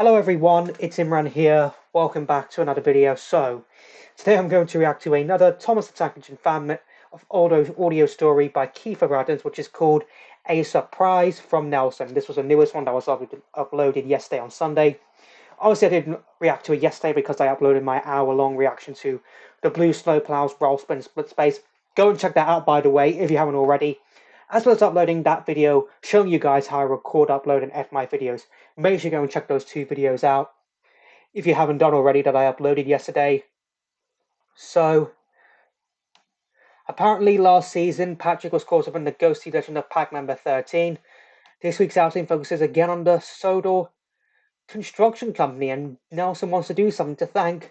Hello everyone, it's Imran here. Welcome back to another video. So, today I'm going to react to another Thomas the Tank Engine fan of audio story by Kiefer Adams, which is called A Surprise from Nelson. This was the newest one that was uploaded yesterday on Sunday. Obviously, I didn't react to it yesterday because I uploaded my hour-long reaction to the Blue Snowplows Roll Spin Split Space. Go and check that out, by the way, if you haven't already. As well as uploading that video, showing you guys how I record, upload, and edit my videos. Make sure you go and check those two videos out if you haven't done already that I uploaded yesterday. So, apparently last season, Patrick was caught up in the ghostly legend of pack member 13. This week's outing focuses again on the Sodor Construction Company, and Nelson wants to do something to thank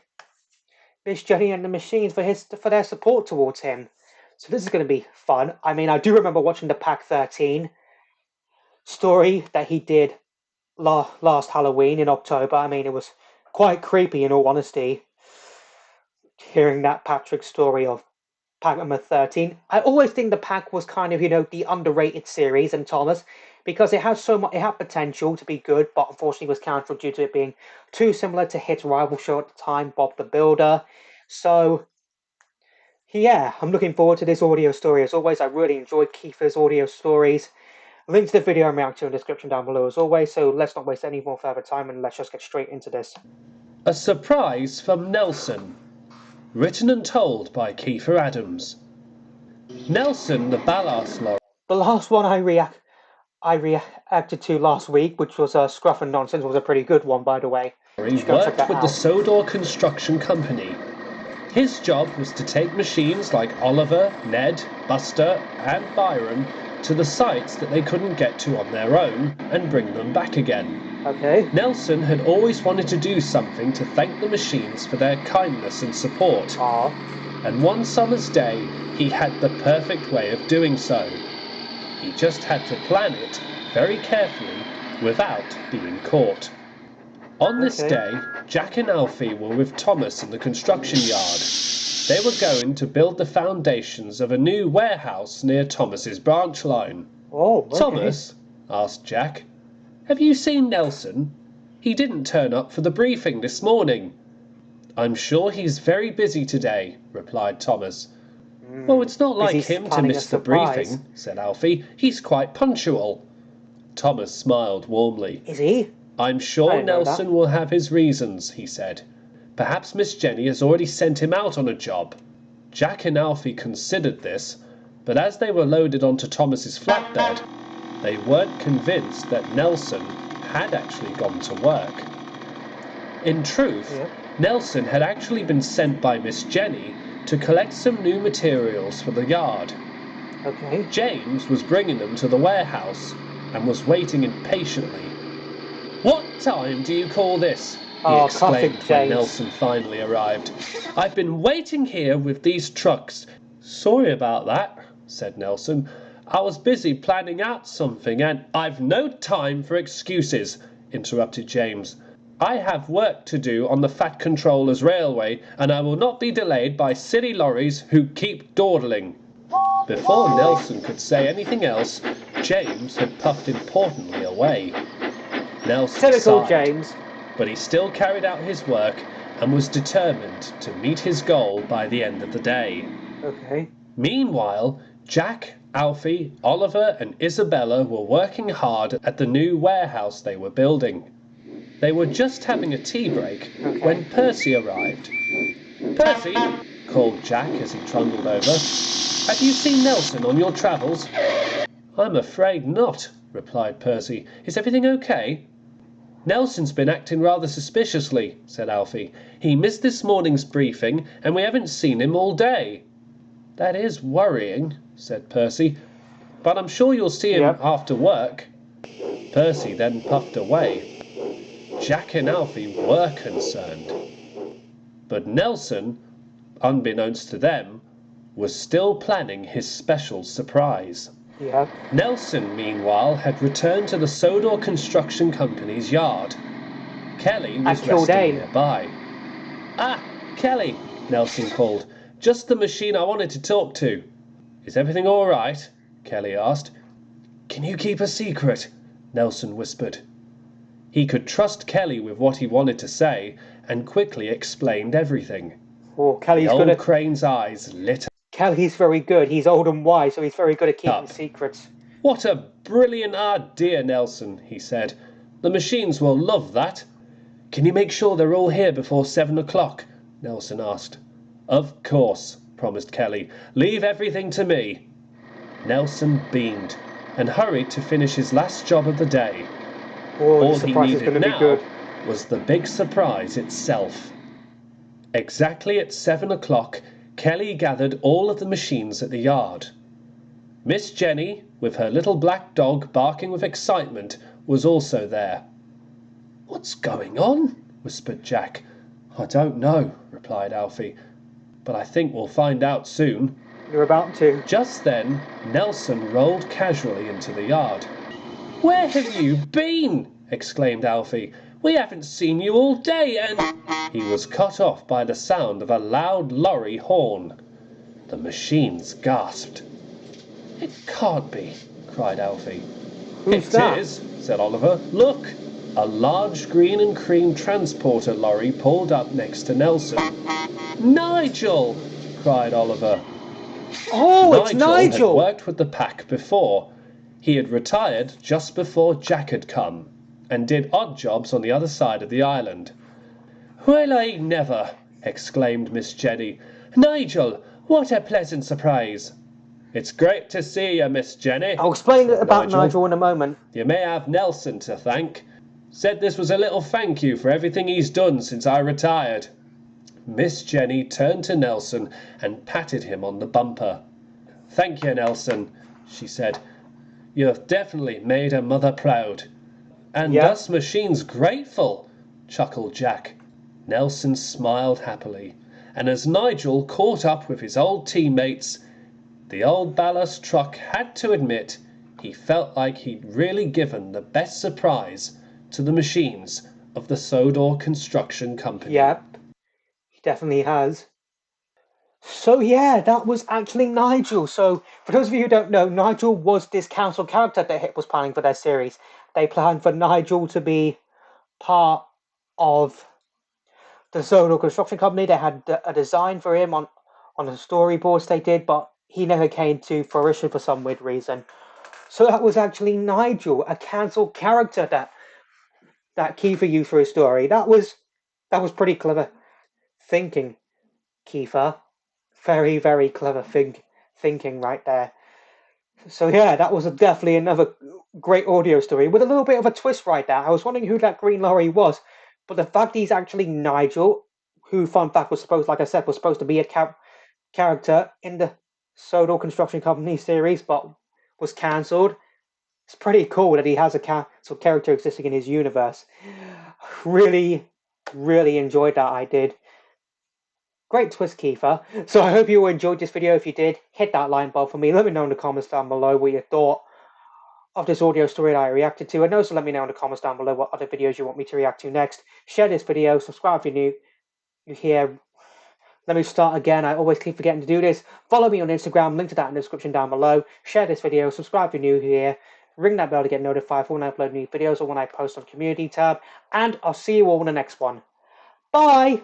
Miss Jenny and the Machines for their support towards him. So this is going to be fun. I mean, I do remember watching the Pack 13 story that he did last Halloween in October. I mean, it was quite creepy in all honesty, hearing that Patrick story of Pack number 13. I always think the Pack was kind of, the underrated series and Thomas, because it has so much, it had potential to be good, but unfortunately was cancelled due to it being too similar to his rival show at the time, Bob the Builder. So, yeah, I'm looking forward to this audio story. As always, I really enjoyed Kiefer's audio stories. Link to the video I'm reacting to in the description down below as always, so let's not waste any more further time and let's just get straight into this. A Surprise from Nelson. Written and told by Kiefer Adams. Nelson the ballast lorry. The last one I reacted to last week, which was Scruff and Nonsense, was a pretty good one, by the way. Worked with the Sodor Construction Company. His job was to take machines like Oliver, Ned, Buster and Byron to the sites that they couldn't get to on their own and bring them back again. Okay. Nelson had always wanted to do something to thank the machines for their kindness and support. And one summer's day, he had the perfect way of doing so. He just had to plan it very carefully without being caught. On this day, Jack and Alfie were with Thomas in the construction yard. They were going to build the foundations of a new warehouse near Thomas's branch line. Oh, okay. Thomas, asked Jack, have you seen Nelson? He didn't turn up for the briefing this morning. I'm sure he's very busy today, replied Thomas. Well, it's not like him to miss the briefing, said Alfie. He's quite punctual. Thomas smiled warmly. Is he? I'm sure Nelson will have his reasons, he said. Perhaps Miss Jenny has already sent him out on a job. Jack and Alfie considered this, but as they were loaded onto Thomas's flatbed, they weren't convinced that Nelson had actually gone to work. In truth, Nelson had actually been sent by Miss Jenny to collect some new materials for the yard. Okay. James was bringing them to the warehouse and was waiting impatiently. What time do you call this? He exclaimed when Nelson finally arrived. I've been waiting here with these trucks. Sorry about that, said Nelson. I was busy planning out something and I've no time for excuses, interrupted James. I have work to do on the Fat Controllers Railway and I will not be delayed by silly lorries who keep dawdling. Before Nelson could say anything else, James had puffed importantly away. Nelson sighed, James. But he still carried out his work and was determined to meet his goal by the end of the day. Okay. Meanwhile, Jack, Alfie, Oliver and Isabella were working hard at the new warehouse they were building. They were just having a tea break when Percy arrived. Percy, called Jack as he trundled over, have you seen Nelson on your travels? I'm afraid not, replied Percy. Is everything okay? Nelson's been acting rather suspiciously, said Alfie. He missed this morning's briefing and we haven't seen him all day. That is worrying, said Percy, but I'm sure you'll see him after work. Percy then puffed away. Jack and Alfie were concerned. But Nelson, unbeknownst to them, was still planning his special surprise. Nelson, meanwhile, had returned to the Sodor Construction Company's yard. Kelly was resting nearby. Ah, Kelly, Nelson called. Just the machine I wanted to talk to. Is everything all right? Kelly asked. Can you keep a secret? Nelson whispered. He could trust Kelly with what he wanted to say and quickly explained everything. Oh, The old crane's eyes lit up. Kelly's very good. He's old and wise, so he's very good at keeping secrets. "What a brilliant idea, Nelson," he said. "The machines will love that." "Can you make sure they're all here before 7 o'clock?" Nelson asked. "Of course," promised Kelly. "Leave everything to me." Nelson beamed and hurried to finish his last job of the day. All he needed now was the big surprise itself. Exactly at 7 o'clock, Kelly gathered all of the machines at the yard. Miss Jenny, with her little black dog barking with excitement, was also there. "What's going on?" whispered Jack. "I don't know," replied Alfie, "but I think we'll find out soon." You're about to. Just then, Nelson rolled casually into the yard. "Where have you been?" exclaimed Alfie. "We haven't seen you all day, and—" He was cut off by the sound of a loud lorry horn. The machines gasped. "It can't be," cried Alfie. Who's that? "It is," said Oliver. "Look!" A large green and cream transporter lorry pulled up next to Nelson. "Nigel!" cried Oliver. Oh, it's Nigel! Had worked with the pack before. He had retired just before Jack had come, and did odd jobs on the other side of the island. "Well, I never!" exclaimed Miss Jenny. "Nigel, what a pleasant surprise!" "It's great to see you, Miss Jenny." I'll explain about Nigel in a moment. "You may have Nelson to thank. Said this was a little thank you for everything he's done since I retired." Miss Jenny turned to Nelson and patted him on the bumper. "Thank you, Nelson," she said. "You've definitely made her mother proud." "And us machines grateful," chuckled Jack. Nelson smiled happily, and as Nigel caught up with his old teammates, the old ballast truck had to admit he felt like he'd really given the best surprise to the machines of the Sodor Construction Company. Yep, he definitely has. So yeah, that was actually Nigel. So for those of you who don't know, Nigel was this council character that Hip was planning for their series. They planned for Nigel to be part of the Sodor Construction Company. They had a design for him on the storyboards they did, but he never came to fruition for some weird reason. So that was actually Nigel, a cancelled character that Kiefer used for his story. That was pretty clever thinking, Kiefer. Very, very clever thinking right there. So yeah, that was definitely another great audio story with a little bit of a twist right there. I was wondering who that green lorry was, but the fact he's actually Nigel, who, fun fact, was supposed to be a character in the Sodor Construction Company series, but was cancelled. It's pretty cool that he has a character existing in his universe. Really, really enjoyed that. I did. Great twist, Kiefer. So I hope you enjoyed this video. If you did, hit that like button for me. Let me know in the comments down below what you thought of this audio story that I reacted to. And also let me know in the comments down below what other videos you want me to react to next. Share this video. Subscribe if you're new. You're here. Let me start again. I always keep forgetting to do this. Follow me on Instagram. Link to that in the description down below. Share this video. Subscribe if you're new here. Ring that bell to get notified for when I upload new videos or when I post on the community tab. And I'll see you all in the next one. Bye!